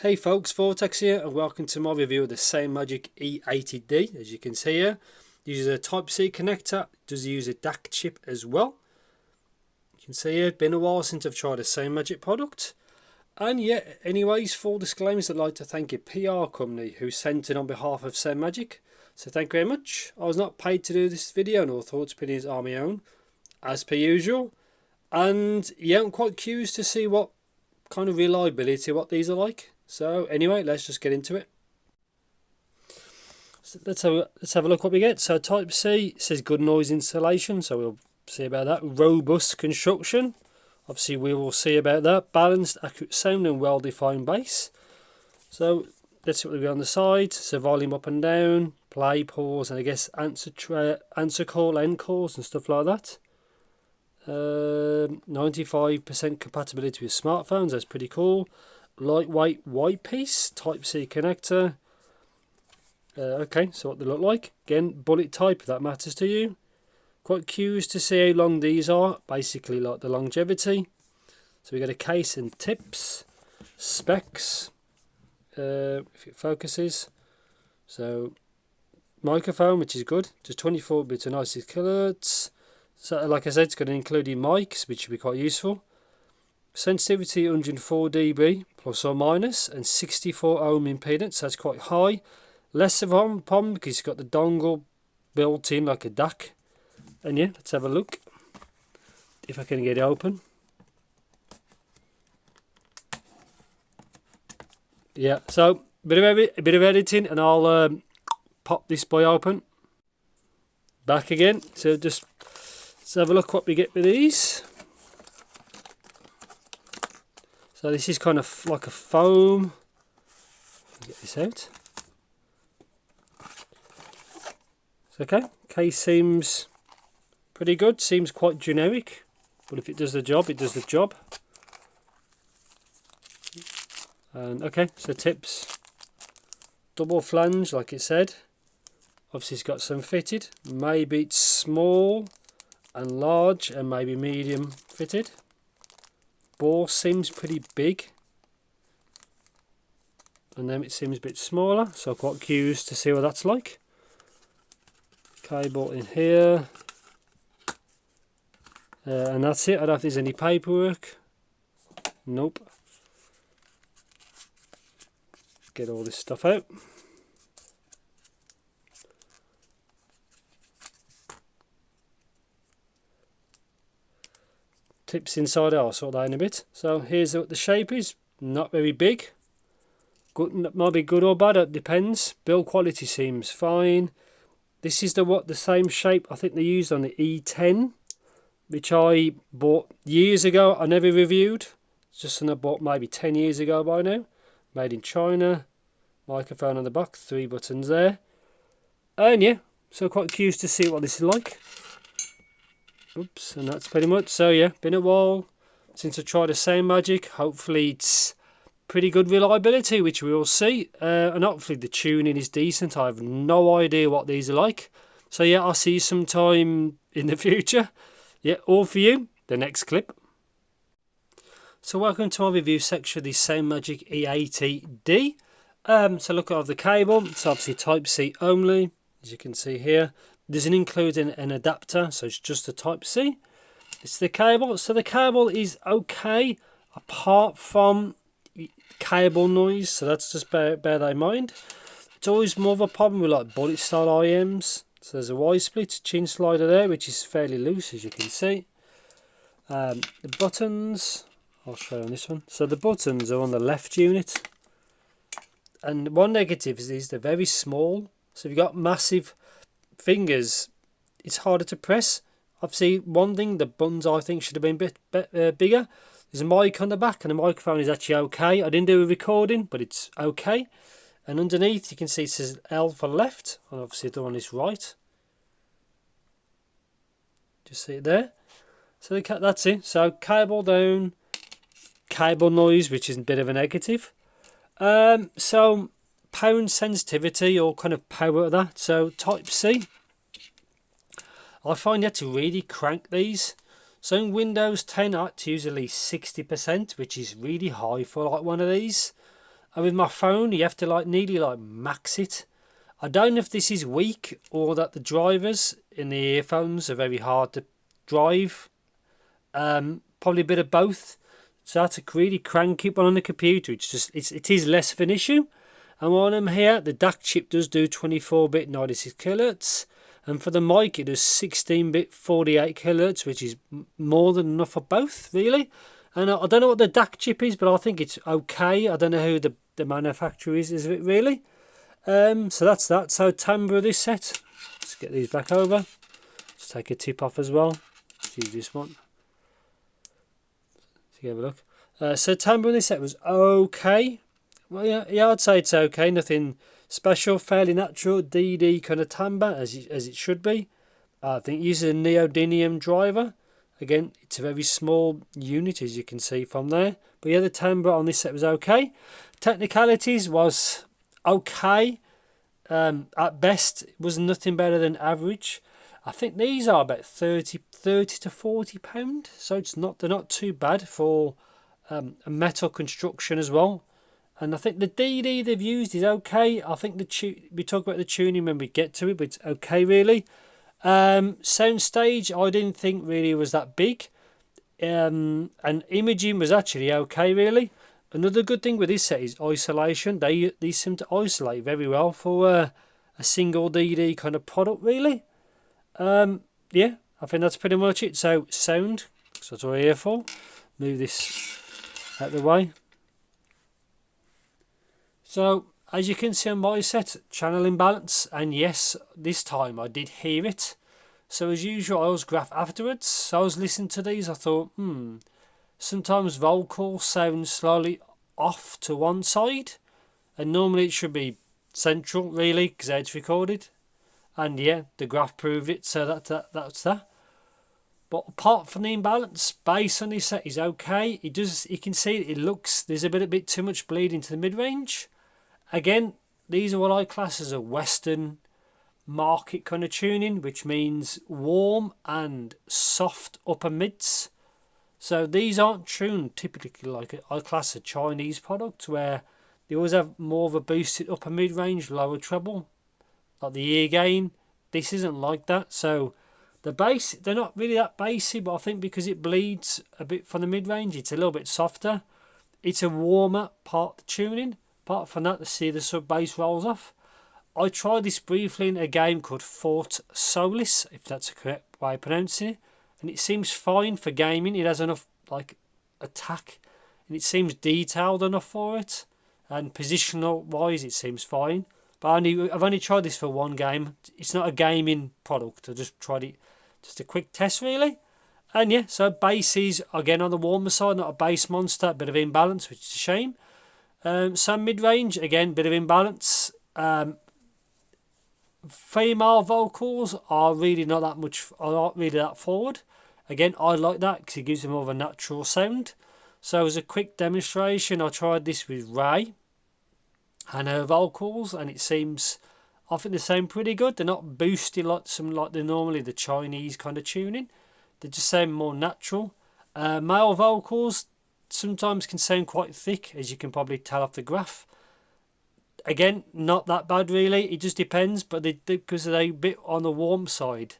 Hey folks, Vortex here and welcome to my review of the Soundmagic E80D. As you can see here, it uses a Type-C connector, it does use a DAC chip as well. You can see here, it's been a while since I've tried a Soundmagic product. And yeah, anyways, full disclaimers, I'd like to thank a PR company who sent it on behalf of Soundmagic. So thank you very much. I was not paid to do this video, and all thoughts and opinions are my own, as per usual. And yeah, I'm quite curious to see what kind of reliability what these are like. So anyway, let's just get into it. So let's have a look what we get. So Type-C says good noise insulation, so we'll see about that. Robust construction, obviously we will see about that. Balanced, accurate sound and well-defined bass. So let's see what we got on the side. So volume up and down, play, pause, and I guess answer call, end calls and stuff like that. 95% compatibility with smartphones, that's pretty cool. Lightweight white piece, Type-C connector. Okay, so what they look like. Again, bullet type, if that matters to you. Quite curious to see how long these are, basically like the longevity. So we got a case and tips, specs, if it focuses. So microphone, which is good, just 24 bits of 96 kilohertz. So like I said, it's going to include mics, which should be quite useful. Sensitivity 104 dB plus or minus, and 64 ohm impedance, so that's quite high. Less of a problem because it's got the dongle built in like a DAC. And yeah, let's have a look if I can get it open. Yeah, so a bit of editing and I'll pop this boy open. Back again, so just let's have a look what we get with these. So this is kind of like a foam. Get this out. It's okay. Case seems pretty good. Seems quite generic, but if it does the job, it does the job. And okay, so tips. Double flange, like it said. Obviously, it's got some fitted. Maybe it's small and large, and maybe medium fitted. Bore seems pretty big, and then it seems a bit smaller, so quite curious to see what that's like. Cable in here, and that's it. I don't know if there's any paperwork. Nope. Get all this stuff out. Tips inside, I'll sort that in a bit. So here's what the shape is. Not very big. Good, might be good or bad, it depends. Build quality seems fine. This is the same shape I think they used on the E10, which I bought years ago. I never reviewed. It's just something I bought maybe 10 years ago by now. Made in China. Microphone on the back, 3 buttons there. And yeah, so quite curious to see what this is like. Oops, and that's pretty much. So yeah, been a while since I tried a Soundmagic. Hopefully it's pretty good reliability, which we will see. And hopefully the tuning is decent. I have no idea what these are like. So yeah, I'll see you sometime in the future. Yeah, all for you, the next clip. So welcome to my review section of the Soundmagic E80D. So look at the cable. It's obviously Type-C only, as you can see here. Doesn't include an adapter, so it's just a Type-C. It's the cable. So the cable is okay, apart from cable noise. So that's just bear that in mind. It's always more of a problem with like bullet style IMs. So there's a Y split chin slider there, which is fairly loose, as you can see. The buttons, I'll show you on this one. So the buttons are on the left unit. And one negative is they're very small. So if you've got massive fingers, it's harder to press. Obviously, one thing, the buttons I think should have been a bit bigger. There's a mic on the back, and the microphone is actually okay. I didn't do a recording, but it's okay. And underneath, you can see it says L for left, and obviously the one is right. Just see it there. So that's it. So cable down, cable noise, which is a bit of a negative. So pound sensitivity or kind of power of that. So Type-C, I find you have to really crank these. So in Windows 10 I have to use at least 60%, which is really high for like one of these. And with my phone, you have to like nearly like max it. I don't know if this is weak or that the drivers in the earphones are very hard to drive. Probably a bit of both. So that's a really cranky one on the computer. It is less of an issue. And while I'm here, the DAC chip does do 24-bit 96 kHz. And for the mic, it does 16-bit 48 kHz, which is more than enough for both, really. And I don't know what the DAC chip is, but I think it's okay. I don't know who the manufacturer is it really? So that's that. So timbre this set. Let's get these back over. Let's take a tip off as well. Let's use this one. So have a look. So timbre this set was okay. Well, yeah, I'd say it's okay. Nothing special. Fairly natural DD kind of timbre as it should be. I think it uses a neodymium driver. Again, it's a very small unit, as you can see from there. But yeah, the timbre on this set was okay. Technicalities was okay. At best, it was nothing better than average. I think these are about 30 to 40 pound. So they're not too bad for a metal construction as well. And I think the DD they've used is okay. I think we talk about the tuning when we get to it, but it's okay really. Soundstage I didn't think really was that big. And imaging was actually okay really. Another good thing with this set is isolation. These seem to isolate very well for a single DD kind of product really. Yeah, I think that's pretty much it. So sound, so that's what we're here for. Move this out of the way. So as you can see on my set, channel imbalance, and yes, this time I did hear it. So as usual, I was graph afterwards. So I was listening to these, I thought, sometimes vocals sound slightly off to one side, and normally it should be central really because it's recorded. And yeah, the graph proved it, so that's that. But apart from the imbalance, bass on this set is okay. You can see there's a bit too much bleed into the mid-range. Again, these are what I class as a Western market kind of tuning, which means warm and soft upper mids. So these aren't tuned typically like I class a Chinese product where they always have more of a boosted upper mid-range, lower treble, like the ear gain. This isn't like that. So the bass, they're not really that bassy, but I think because it bleeds a bit from the mid-range, it's a little bit softer. It's a warmer part of the tuning. Apart from that, to see the sub bass rolls off. I tried this briefly in a game called Fort Solis, if that's the correct way of pronouncing it, and it seems fine for gaming. It has enough like attack, and it seems detailed enough for it, and positional wise, it seems fine. But I've only tried this for one game. It's not a gaming product. I just tried it, just a quick test really. And yeah, so bass is again on the warmer side, not a bass monster, a bit of imbalance, which is a shame. Some mid-range, again, bit of imbalance. Female vocals are really not really that forward. Again, I like that because it gives them more of a natural sound. So as a quick demonstration, I tried this with Ray and her vocals, and it seems, I think they sound pretty good. They're not boosted like they're normally the Chinese kind of tuning. They just sound more natural. Male vocals sometimes can sound quite thick, as you can probably tell off the graph. Again, not that bad really. It just depends, but because they're a bit on the warm side.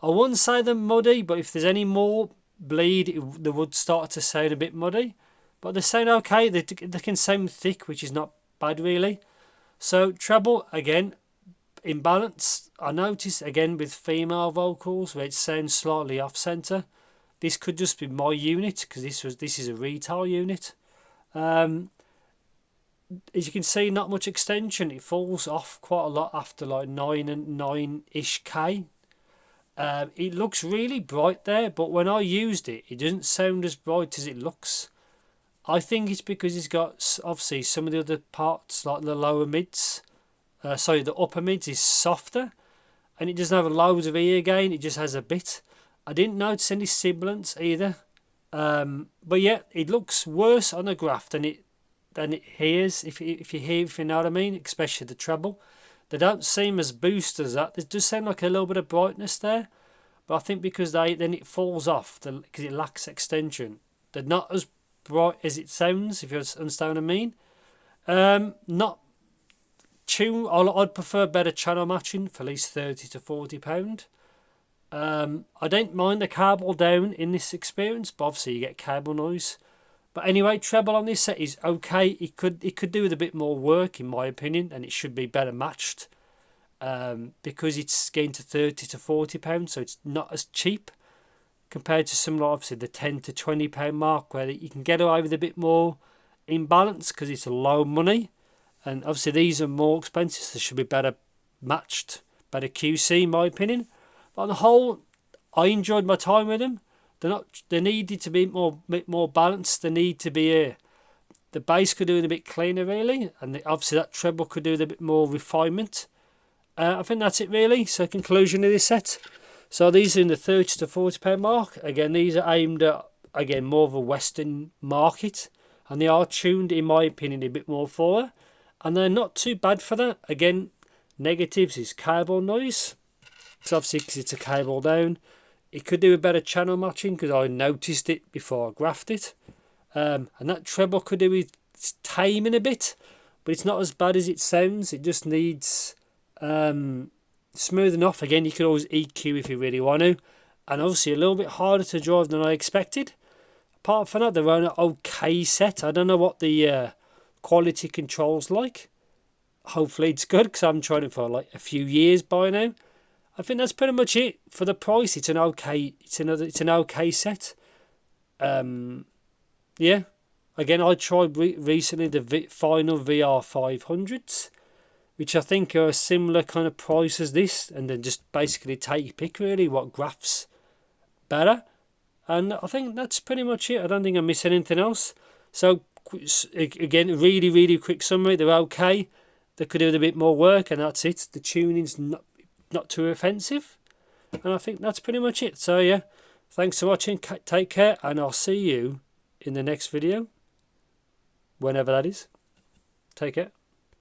I wouldn't say they're muddy, but if there's any more bleed, they would start to sound a bit muddy. But they sound okay. They can sound thick, which is not bad really. So treble, again, imbalance. I noticed again with female vocals where it sounds slightly off center. This could just be my unit because this is a retail unit. As you can see, not much extension. It falls off quite a lot after like 9-ish K. It looks really bright there, but when I used it, it doesn't sound as bright as it looks. I think it's because it's got obviously some of the other parts like the lower mids. The upper mids is softer, and it doesn't have loads of ear gain. It just has a bit. I didn't notice any sibilance either, but yeah, it looks worse on the graph than it hears. If you know what I mean, especially the treble, they don't seem as boosted as that. There does sound like a little bit of brightness there, but I think because then it falls off because it lacks extension. They're not as bright as it sounds, if you understand what I mean. Not tune. I'd prefer better channel matching for at least £30 to £40. I don't mind the cable down in this experience, but obviously you get cable noise. But anyway, treble on this set is okay. It could do with a bit more work in my opinion, and it should be better matched. Because it's getting to £30 to £40, so it's not as cheap compared to some, like obviously the £10 to £20 mark, where you can get away with a bit more imbalance because it's a low money. And obviously these are more expensive, so they should be better matched, better QC in my opinion. But on the whole, I enjoyed my time with them. They needed to be bit more balanced. They need to be the bass could do it a bit cleaner really, and obviously that treble could do with a bit more refinement. I think that's it really. So conclusion of this set. So these are in the £30 to £40 mark. Again, these are aimed at more of a Western market, and they are tuned in my opinion a bit more for her. And they're not too bad for that. Again, negatives is cable noise. It's obviously because it's a cable down. It could do a better channel matching because I noticed it before I graphed it. And that treble could do with taming a bit, but it's not as bad as it sounds. It just needs smoothing off. Again, you could always EQ if you really want to. And obviously a little bit harder to drive than I expected. Apart from that, they're an okay set. I don't know what the quality control's like. Hopefully it's good because I've tried it for like a few years by now. I think that's pretty much it for the price. It's an okay. It's an okay set. Yeah. Again, I tried recently the final VR 500s, which I think are a similar kind of price as this, and then just basically take your pick really what graphs better. And I think that's pretty much it. I don't think I miss anything else. So again, really quick summary. They're okay. They could do with a bit more work, and that's it. The tuning's not too offensive, and I think that's pretty much it. So yeah, thanks for watching. Take care, and I'll see you in the next video, whenever that is. Take care.